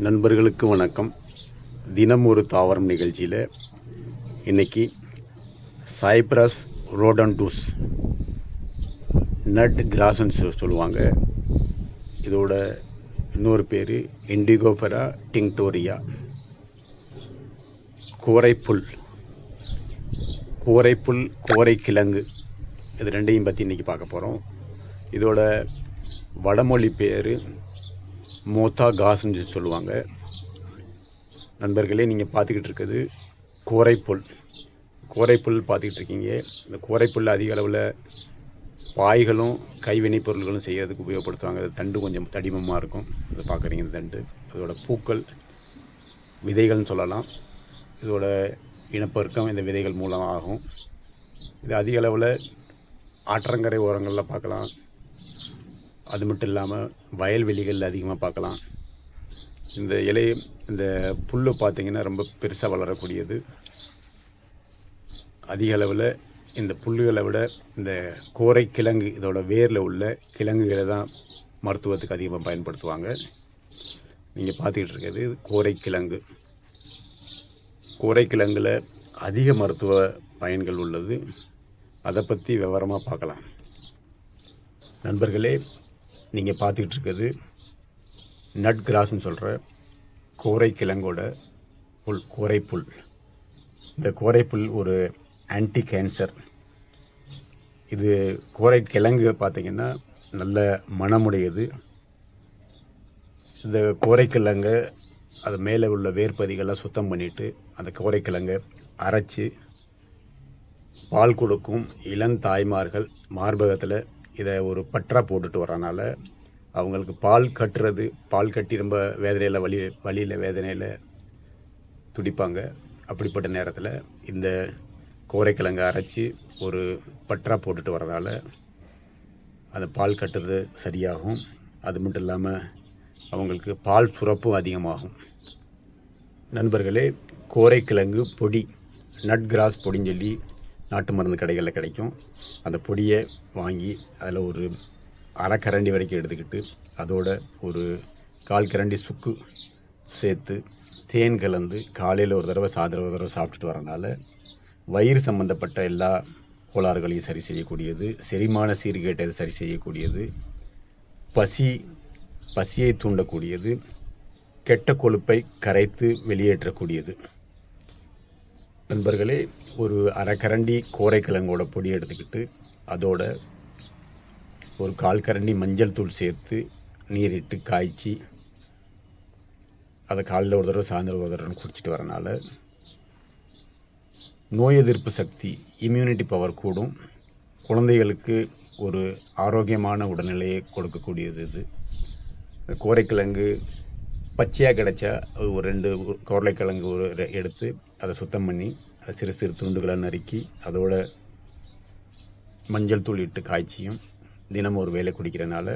நண்பர்களுக்கு வணக்கம். தினம் ஒரு தாவரம் நிகழ்ச்சியில் இன்றைக்கி சைப்ரஸ் ரோடன்டூஸ் நட் கிராஸ்ன்னு சொல்லுவாங்க. இதோட இன்னொரு பேர் இண்டிகோஃபெரா டிங்டோரியா. கோரைப்புல், கோரைக்கிழங்கு, இது ரெண்டையும் பற்றி இன்றைக்கி பார்க்க போகிறோம். இதோட வடமொழி பேர் மோத்தா காஸ்ன்னு சொல்லுவாங்க. நண்பர்களே, நீங்கள் பார்த்துக்கிட்டு இருக்குது கோரைப்புல் பார்த்துக்கிட்டு இருக்கீங்க. இந்த கோரைப்புல் அதிக அளவில் பாய்களும் கைவினைப் பொருள்களும் செய்கிறதுக்கு உபயோகப்படுத்துவாங்க. அது தண்டு கொஞ்சம் தடிமமாக இருக்கும். அதை பார்க்குறீங்க. இந்த தண்டு, அதோட பூக்கள் விதைகள்னு சொல்லலாம். இதோட இனப்பெருக்கம் இந்த விதைகள் மூலம் ஆகும். இது அதிக அளவில் ஆற்றங்கரை ஓரங்களில் பார்க்கலாம். அது மட்டும் இல்லாமல் வயல்வெளிகளில் அதிகமாக பார்க்கலாம். இந்த புல் பார்த்திங்கன்னா ரொம்ப பெருசாக வளரக்கூடியது. அதிக அளவில் இந்த புல்லுகளை விட இந்த கோரைக்கிழங்கு, இதோட வேரில் உள்ள கிழங்குகளை தான் மருத்துவத்துக்கு அதிகமாக பயன்படுத்துவாங்க. நீங்கள் பார்த்துக்கிட்டு இருக்கிறது கோரைக்கிழங்கில் அதிக மருத்துவ பயன்கள் உள்ளது. அதை பற்றி விவரமாக பார்க்கலாம். நண்பர்களே, நீங்கள் பார்த்துக்கிட்டு இருக்கிறது நட் கிராஸ்ன்னு சொல்கிற கோரைக்கிழங்கோட கோரைப்புல். இந்த கோரைப்புல் ஒரு ஆன்டி கேன்சர். இது கோரைக்கிழங்கு பார்த்திங்கன்னா நல்ல மணமுடையது. இந்த கோரைக்கிழங்கை அது மேலே உள்ள வேர்ப்பதிகள்லாம் சுத்தம் பண்ணிவிட்டு அந்த கோரைக்கிழங்கை அரைச்சி பால் கொடுக்கும் இளந்தாய்மார்கள் மார்பகத்தில் இதை ஒரு பற்றா போட்டுட்டு வரனால அவங்களுக்கு பால் கட்டி ரொம்ப வேதனையில் வேதனையில் துடிப்பாங்க. அப்படிப்பட்ட நேரத்தில் இந்த கோரைக்கிழங்கை அரைச்சி ஒரு பற்றா போட்டுட்டு வரனால அந்த பால் கட்டுறது சரியாகும். அது மட்டும் இல்லாமல் அவங்களுக்கு பால் சுரப்பும் அதிகமாகும். நண்பர்களே, கோரைக்கிழங்கு பொடி, நட் கிராஸ் பொடின்னு சொல்லி நாட்டு மருந்து கடைகளில் கிடைக்கும். அந்த பொடியை வாங்கி அதில் ஒரு அரை கரண்டி வரைக்கும் எடுத்துக்கிட்டு அதோட ஒரு 1/4 கரண்டி சுக்கு சேர்த்து தேன் கலந்து காலையில் ஒரு தடவை சாயந்தரம் ஒரு தடவை சாப்பிட்டுட்டு வரனால வயிறு சம்பந்தப்பட்ட எல்லா கோளாறுகளையும் சரி செய்யக்கூடியது, செரிமான சீர்கேட்டை சரி செய்யக்கூடியது, பசியை தூண்டக்கூடியது, கெட்ட கொழுப்பை கரைத்து வெளியேற்றக்கூடியது. நண்பர்களே, ஒரு அரை கரண்டி கோரைக்கிழங்கோட பொடி எடுத்துக்கிட்டு அதோட ஒரு 1/4 கரண்டி மஞ்சள் தூள் சேர்த்து நீரிட்டு காய்ச்சி அதை காலையில் ஒரு தடவை சாயந்தரம் ஒரு தடவை குடிச்சிட்டு வரனால நோய் எதிர்ப்பு சக்தி, இம்யூனிட்டி பவர் கூடும். குழந்தைகளுக்கு ஒரு ஆரோக்கியமான உடல்நிலையை கொடுக்கக்கூடியது. இது கோரைக்கிழங்கு பச்சையாக கிடைச்சா ஒரு 2 கோரைக்கிழங்கு எடுத்து அதை சுத்தம் பண்ணி அதை சிறு சிறு துண்டுகளை நறுக்கி அதோட மஞ்சள் தூள் இட்டு காய்ச்சியும் தினம் ஒரு வேளை குடிக்கிறனால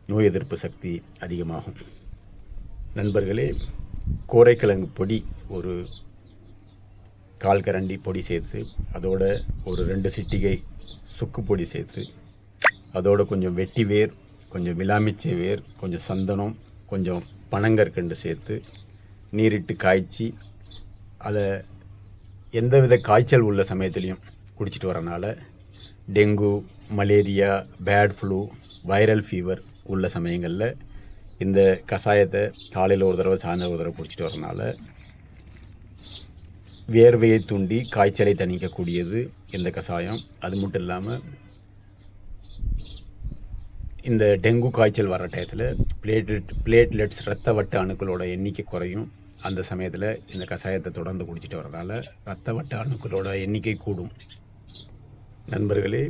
நோய் எதிர்ப்பு சக்தி அதிகமாகும். நண்பர்களே, கோரைக்கிழங்கு பொடி ஒரு 1/4 கரண்டி பொடி சேர்த்து அதோட ஒரு 2 சிட்டிகை சுக்கு பொடி சேர்த்து அதோட கொஞ்சம் வெட்டி வேர், கொஞ்சம் விளாமிச்சை வேர், கொஞ்சம் சந்தனம், கொஞ்சம் பனங்கற்கண்டு சேர்த்து நீரிட்டு காய்ச்சி அதை எந்தவித காய்ச்சல் உள்ள சமயத்துலேயும் குடிச்சிட்டு வரனால dengue, malaria, bird flu, viral fever உள்ள சமயங்களில் இந்த கஷாயத்தை காலையில் ஒரு தடவை சாயந்தரம் ஒரு தடவை குடிச்சிட்டு வரனால வேர்வையை தூண்டி காய்ச்சலை தணிக்கக்கூடியது இந்த கஷாயம். அது மட்டும் இல்லாமல் இந்த டெங்கு காய்ச்சல் வர டயத்தில் பிளேட்லெட்ஸ் இரத்த வட்ட அணுக்களோட எண்ணிக்கை குறையும். அந்த சமயத்தில் இந்த கஷாயத்தை தொடர்ந்து குடிச்சிட்டு வரனால இரத்த வட்ட அணுக்களோட எண்ணிக்கை கூடும். நண்பர்களே,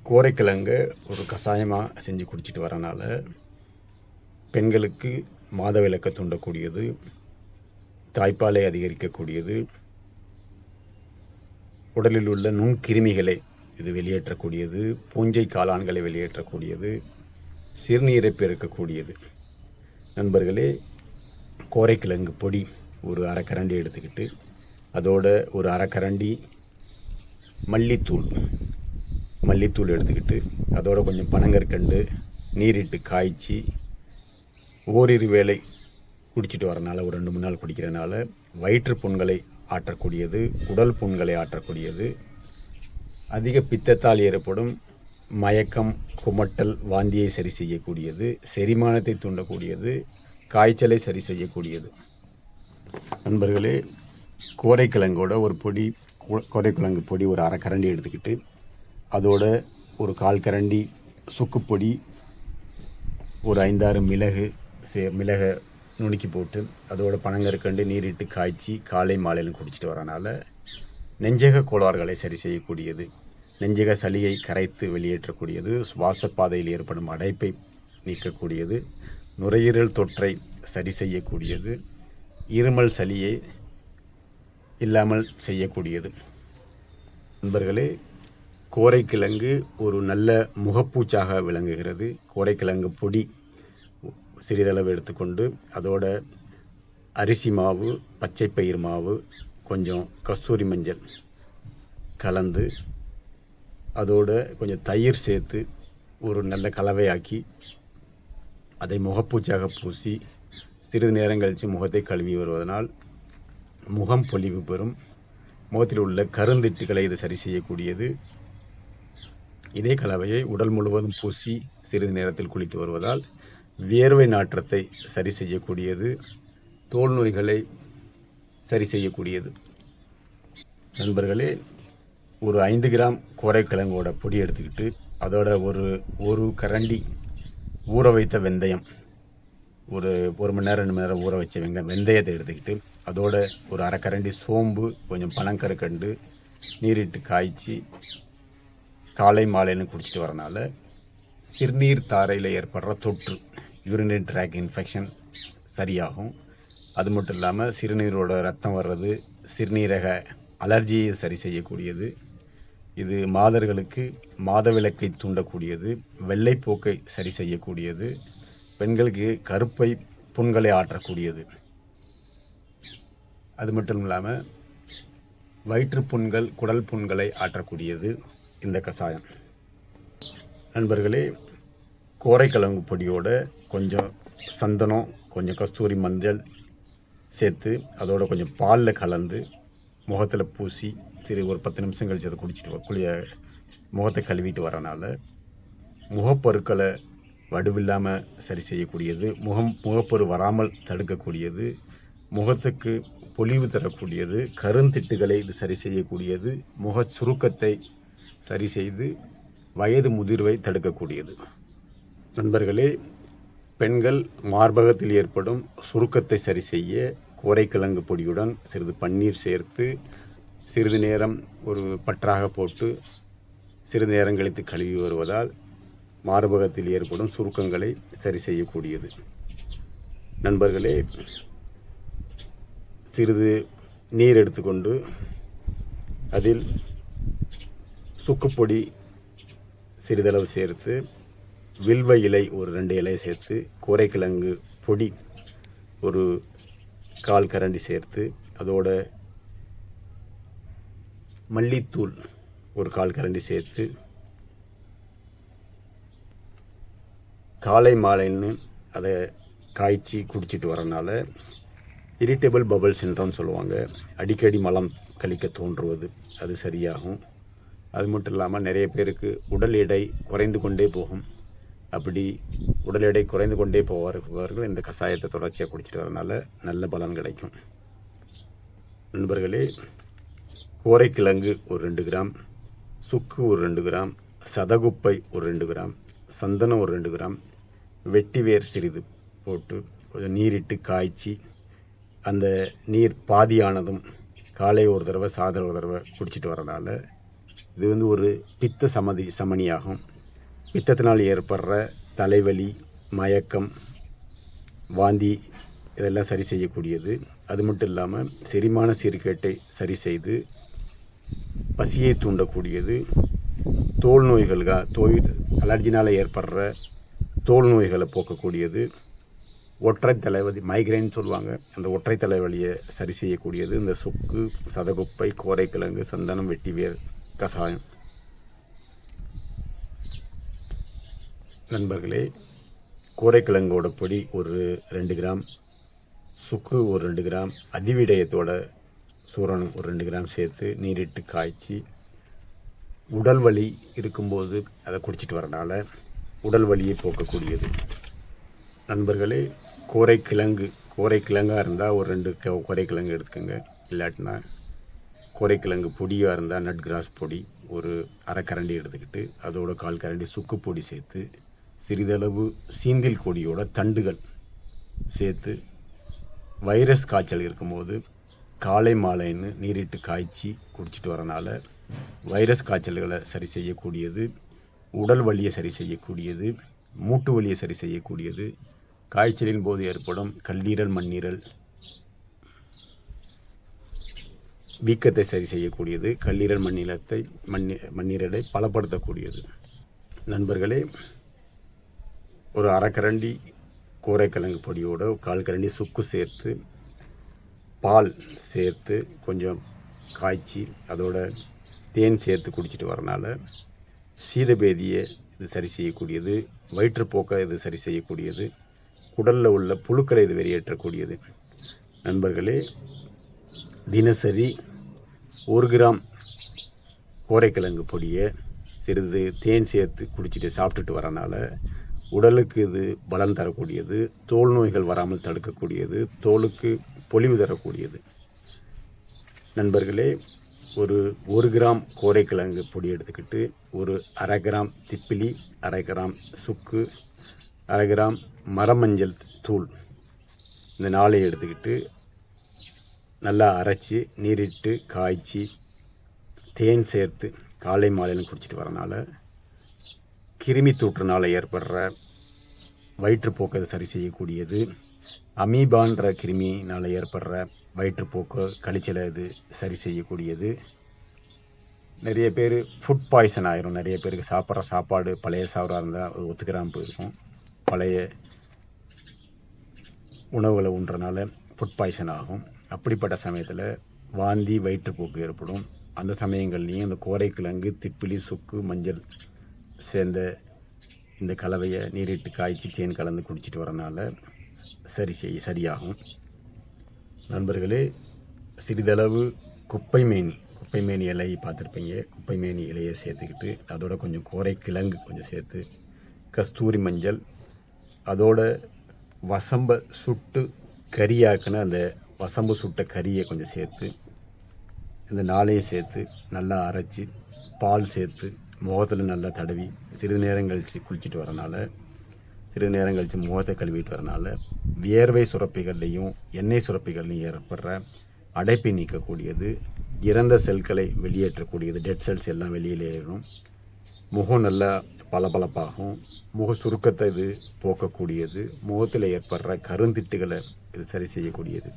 கோரைக்கிழங்கை ஒரு கஷாயமாக செஞ்சு குடிச்சிட்டு வரனால பெண்களுக்கு மாதவிலக்கை தூண்டக்கூடியது, தாய்ப்பாலை அதிகரிக்கக்கூடியது, உடலில் உள்ள நுண்கிருமிகளை இது வெளியேற்றக்கூடியது, பூஞ்சை காளான்களை வெளியேற்றக்கூடியது, சிறுநீரை பெருக்கக்கூடியது. நண்பர்களே, கோரைக்கிழங்கு பொடி ஒரு அரை கரண்டி எடுத்துக்கிட்டு அதோட ஒரு அரை கரண்டி மல்லித்தூள் எடுத்துக்கிட்டு அதோட கொஞ்சம் பனங்கற்கண்டு நீரிட்டு காய்ச்சி ஓரிரு வேளை குடிச்சிட்டு வரனால ஒரு 2-3 நாள் குடிக்கிறனால வயிற்று புண்களை ஆற்றக்கூடியது, உடல் புண்களை ஆற்றக்கூடியது, அதிக பித்தத்தால் ஏற்படும் மயக்கம், குமட்டல், வாந்தியை சரி செய்யக்கூடியது, செரிமானத்தை தூண்டக்கூடியது, காய்ச்சலை சரி செய்யக்கூடியது. நண்பர்களே, கோரைக்கிழங்கோட ஒரு பொடி, கோரைக்கிழங்கு பொடி ஒரு அரை கரண்டி எடுத்துக்கிட்டு அதோட ஒரு 1/4 கரண்டி சுக்குப்பொடி, ஒரு 5-6 மிளகை நுணுக்கி போட்டு அதோட பனங்கற்கண்டு நீரிட்டு காய்ச்சி காலை மாலையிலும் குடிச்சிட்டு வரனால நெஞ்சக கோளாறுகளை சரி செய்யக்கூடியது, நெஞ்சக சளியை கரைத்து வெளியேற்றக்கூடியது, சுவாச பாதையில் ஏற்படும் அடைப்பை நீக்கக்கூடியது, நுரையீரல் தொற்றை சரி செய்யக்கூடியது, இருமல் சளியை இல்லாமல் செய்யக்கூடியது. நண்பர்களே, கோரைக்கிழங்கு ஒரு நல்ல முகப்பூச்சாக விளங்குகிறது. கோரைக்கிழங்கு பொடி சிறிதளவு எடுத்துக்கொண்டு அதோட அரிசி மாவு, பச்சை பயிர் மாவு, கொஞ்சம் கஸ்தூரி மஞ்சள் கலந்து அதோட கொஞ்சம் தயிர் சேர்த்து ஒரு நல்ல கலவையாக்கி அதை முகப்பூச்சாக பூசி சிறிது நேரம் கழித்து முகத்தை கழுவி வருவதனால் முகம் பொலிவு பெறும். முகத்தில் உள்ள கருந்திட்டுகளை இது சரி செய்யக்கூடியது. இதே கலவையை உடல் முழுவதும் பூசி சிறிது நேரத்தில் குளித்து வருவதால் வியர்வை நாற்றத்தை சரி செய்யக்கூடியது, தோல் நோய்களை சரி செய்யக்கூடியது. நண்பர்களே, ஒரு 5 கிராம் கோரைக்கிழங்கோட பொடி எடுத்துக்கிட்டு அதோட ஒரு கரண்டி ஊற வைத்த வெந்தயம், ஒரு 1 மணி நேரம் 2 மணி நேரம் ஊற வச்ச வெந்தயத்தை எடுத்துக்கிட்டு அதோட ஒரு அரை கரண்டி சோம்பு, கொஞ்சம் பனங்கற்கண்டு நீரிட்டு காய்ச்சி காலை மாலைன்னு குடிச்சிட்டு வரனால சிறுநீர் தாரையில் ஏற்படுற தொற்று, யூரினரி ட்ராக் இன்ஃபெக்ஷன் சரியாகும். அது மட்டும் இல்லாமல் சிறுநீரோட ரத்தம் வர்றது, சிறுநீரக அலர்ஜியை சரி செய்யக்கூடியது. இது மாதர்களுக்கு மாதவிலக்கை தூண்டக்கூடியது, வெள்ளைப்போக்கை சரி செய்யக்கூடியது, பெண்களுக்கு கருப்பை புண்களை ஆற்றக்கூடியது. அது மட்டும் இல்லாமல் வயிற்றுப்புண்கள், குடல் புண்களை ஆற்றக்கூடியது இந்த கஷாயம். நண்பர்களே, கோரைக்கிழங்கு பொடியோட கொஞ்சம் சந்தனம், கொஞ்சம் கஸ்தூரி மஞ்சள் சேர்த்து அதோட கொஞ்சம் பாலில் கலந்து முகத்தில் பூசி ஒரு 10 நிமிஷம் கழிச்சு அதை குடிச்சிட்டு முகத்தை கழுவிட்டு வரனால முகப்பருக்களை வடுவில்லாமல் சரி செய்யக்கூடியது, முகப்பரு வராமல் தடுக்கக்கூடியது, முகத்துக்கு பொலிவு தரக்கூடியது, கருந்திட்டுகளை இது சரி செய்யக்கூடியது, முக சுருக்கத்தை சரி செய்து வயது முதிர்வை தடுக்கக்கூடியது. நண்பர்களே, பெண்கள் மார்பகத்தில் ஏற்படும் சுருக்கத்தை சரி செய்ய கோரைக்கிழங்கு பொடியுடன் சிறிது பன்னீர் சேர்த்து சிறிது நேரம் ஒரு பற்றாக போட்டு சிறிது நேரம் கழித்து கழுவி வருவதால் மார்பகத்தில் ஏற்படும் சுருக்கங்களை சரி செய்யக்கூடியது. நண்பர்களே, சிறிது நீர் எடுத்துக்கொண்டு அதில் சுக்குப்பொடி சிறிதளவு சேர்த்து, வில்வ இலை ஒரு 2 இலை சேர்த்து, கோரைக்கிழங்கு பொடி ஒரு 1/4 கரண்டி சேர்த்து, அதோட மல்லித்தூள் ஒரு 1/4 கரண்டி சேர்த்து காலை மாலைன்னு அதை காய்ச்சி குடிச்சிட்டு வரனால இரிட்டபிள் பபல் சின்ட்ரோம் சொல்லுவாங்க, அடிக்கடி மலம் கழிக்க தோன்றுவது அது சரியாகும். அது மட்டும் இல்லாமல் நிறைய பேருக்கு உடல் எடை குறைந்து கொண்டே போகும். அப்படி உடல் எடை குறைந்து கொண்டே போவார்கள் இந்த கஷாயத்தை தொடர்ச்சியாக குடிச்சிட்டு வரனால நல்ல பலன் கிடைக்கும். நண்பர்களே, கோரைக்கிழங்கு ஒரு 2 கிராம், சுக்கு ஒரு 2 கிராம், சதகுப்பை ஒரு 2 கிராம், சந்தனம் ஒரு 2 கிராம், வெட்டிவேர் சிறிது போட்டு கொஞ்சம் நீரிட்டு காய்ச்சி அந்த நீர் பாதியானதும் காலை ஒரு தடவை சாயந்தரம் ஒரு தடவை குடிச்சிட்டு வரனால இது ஒரு பித்த சமனியாகும். பித்தத்தினால் ஏற்படுற தலைவலி, மயக்கம், வாந்தி இதெல்லாம் சரி செய்யக்கூடியது. அது மட்டும் இல்லாமல் செரிமான சீர்கேட்டை சரி செய்து பசியை தூண்டக்கூடியது, தோல் அலர்ஜினால் ஏற்படுற தோல் நோய்களை போக்கக்கூடியது, ஒற்றை தலைவலி மைக்ரைன் சொல்லுவாங்க, அந்த ஒற்றை தலைவலியை சரி செய்யக்கூடியது இந்த சுக்கு, சதகுப்பை, கோரைக்கிழங்கு, சந்தனம், வெட்டிவேர் கஷாயம். நண்பர்களே, கோரைக்கிழங்கோட பொடி ஒரு 2 கிராம், சுக்கு ஒரு 2 கிராம், அதிவிடயத்தோட சூரணம் ஒரு 2 கிராம் சேர்த்து நீரிட்டு காய்ச்சி உடல் வலி இருக்கும்போது அதை குடிச்சிட்டு வரனால உடல் வலியை போக்கக்கூடியது. நண்பர்களே, கோரைக்கிழங்காக இருந்தால் ஒரு 2 கோரைக்கிழங்கு எடுத்துக்கோங்க. இல்லாட்டினா கோரைக்கிழங்கு பொடியாக இருந்தால் நட் கிராஸ் பொடி ஒரு அரை கரண்டி எடுத்துக்கிட்டு அதோட 1/4 கரண்டி சுக்கு பொடி சேர்த்து சிறிதளவு சீந்தில் கொடியோட தண்டுகள் சேர்த்து வைரஸ் காய்ச்சல் இருக்கும்போது காலை மாலைன்னு நீரிட்டு காய்ச்சி குடிச்சிட்டு வரனால வைரஸ் காய்ச்சல்களை சரி செய்யக்கூடியது, உடல் வலியை சரி செய்யக்கூடியது, மூட்டு வலியை சரி செய்யக்கூடியது, காய்ச்சலின் போது ஏற்படும் கல்லீரல் மண்ணீரல் வீக்கத்தை சரி செய்யக்கூடியது, கல்லீரல் மண்ணீரலை பலப்படுத்தக்கூடியது. நண்பர்களே, ஒரு அரை கரண்டி கோரைக்கிழங்கு பொடியோட 1/4 கரண்டி சுக்கு சேர்த்து பால் சேர்த்து கொஞ்சம் காய்ச்சி அதோட தேன் சேர்த்து குடிச்சிட்டு வரனால சீதபேதியை இது சரி செய்யக்கூடியது, வயிற்றுப்போக்கை இது சரி செய்யக்கூடியது, குடலில் உள்ள புழுக்களை இது வெளியேற்றக்கூடியது. நண்பர்களே, தினசரி 1 கிராம் கோரைக்கிழங்கு பொடியை சிறிது தேன் சேர்த்து குடிச்சிட்டு சாப்பிட்டுட்டு வரனால உடலுக்கு இது பலம் தரக்கூடியது, தோல் நோய்கள் வராமல் தடுக்கக்கூடியது, தோலுக்கு பொலிவு தரக்கூடியது. நண்பர்களே, ஒரு 1 கிராம் கோரைக்கிழங்கு பொடி எடுத்துக்கிட்டு ஒரு அரை கிராம் திப்பிலி, அரை கிராம் சுக்கு, அரை கிராம் மரமஞ்சள் தூள் இந்த 4 எடுத்துக்கிட்டு நல்லா அரைச்சி நீரிட்டு காய்ச்சி தேன் சேர்த்து காலை மாலையில் குடிச்சிட்டு வரனால கிருமி தொற்றுனால் ஏற்படுற வயிற்றுப்போக்கை சரி செய்யக்கூடியது, அமீபான்ற கிருமினால் ஏற்படுற வயிற்றுப்போக்கு கழிச்சலை இது சரி செய்யக்கூடியது. நிறைய பேர் ஃபுட் பாய்சன் ஆயிரும். நிறைய பேருக்கு சாப்பிட்ற சாப்பாடு பழைய சாப்பாடாக இருந்தால் ஒத்துக்கிறாமல் போயிருக்கும். பழைய உணவுகளை உண்றனால ஃபுட் பாய்சன் ஆகும். அப்படிப்பட்ட சமயத்தில் வாந்தி, வயிற்றுப்போக்கு ஏற்படும். அந்த சமயங்கள்லேயும் இந்த கோரைக்கிழங்கு, திப்பிலி, சுக்கு, மஞ்சள் சேர்ந்த இந்த கலவையை நீரிட்டு காய்ச்சி தேன் கலந்து குடிச்சிட்டு வரனால சரியாகும். நண்பர்களே, சிறிதளவு குப்பைமேனி இலையை பார்த்துருப்பீங்க. குப்பைமேனி இலையை சேர்த்துக்கிட்டு அதோட கொஞ்சம் கோரைக்கிழங்கு கொஞ்சம் சேர்த்து கஸ்தூரி மஞ்சள் அதோட வசம்பை சுட்டு கறியாக்குன அந்த வசம்பு சுட்ட கறியை கொஞ்சம் சேர்த்து இந்த 4ஐயும் சேர்த்து நல்லா அரைச்சி பால் சேர்த்து முகத்தில் நல்லா தடவி சிறிது நேரம் கழித்து குளிச்சுட்டு வரனால, சிறிது நேரம் கழித்து முகத்தை கழுவிட்டு வரனால வியர்வை சுரப்பிகள்லையும் எண்ணெய் சுரப்பிகள்லையும் ஏற்படுற அடைப்பை நீக்கக்கூடியது, இறந்த செல்களை வெளியேற்றக்கூடியது, டெட் செல்ஸ் எல்லாம் வெளியிலேறும், முகம் நல்லா பளபளப்பாகும், முக சுருக்கத்தை இது போக்கக்கூடியது, முகத்தில் ஏற்படுற கருந்திட்டுகளை இது சரி செய்யக்கூடியது.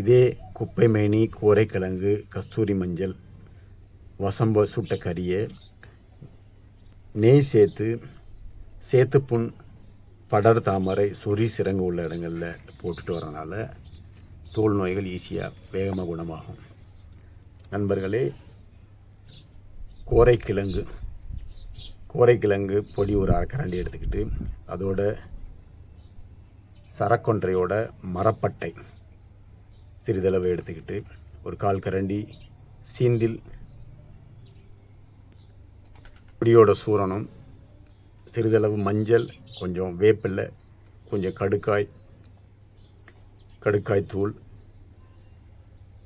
இதே குப்பைமேனி, கோரைக்கிழங்கு, கஸ்தூரி மஞ்சள், வசம்ப சுட்ட கறியை நெய் சேர்த்து சேத்துப்புண், படர் தாமரை, சொறி, சிரங்கு உள்ள இடங்களில் போட்டுட்டு வரனால தோல் நோய்கள் ஈஸியாக வேகமாக குணமாகும். நண்பர்களே, கோரைக்கிழங்கு பொடி ஒரு அரை கரண்டி எடுத்துக்கிட்டு அதோட சரக்கொன்றையோட மரப்பட்டை சிறிதளவு எடுத்துக்கிட்டு ஒரு 1/4 கரண்டி சீந்தில் பொடியோட சூரணம், சிறிதளவு மஞ்சள், கொஞ்சம் வேப்பிலை, கொஞ்சம் கடுக்காய் தூள்,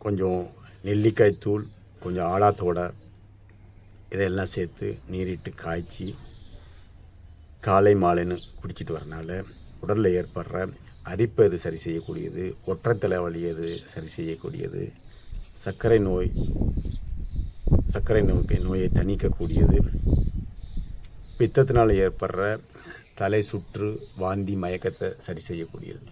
கொஞ்சம் நெல்லிக்காய் தூள், கொஞ்சம் ஆடாத்தோட இதெல்லாம் சேர்த்து நீரிட்டு காய்ச்சி காலை மாலைன்னு குடிச்சிட்டு வரனால உடலில் ஏற்படுற அரிப்பை இது சரி செய்யக்கூடியது, ஒற்றை தலைவலியை இது சரி செய்யக்கூடியது, சர்க்கரை நோயை தணிக்கக்கூடியது, பித்தத்தினால் ஏற்படுற தலை சுற்று, வாந்தி, மயக்கத்தை சரி செய்யக்கூடியது.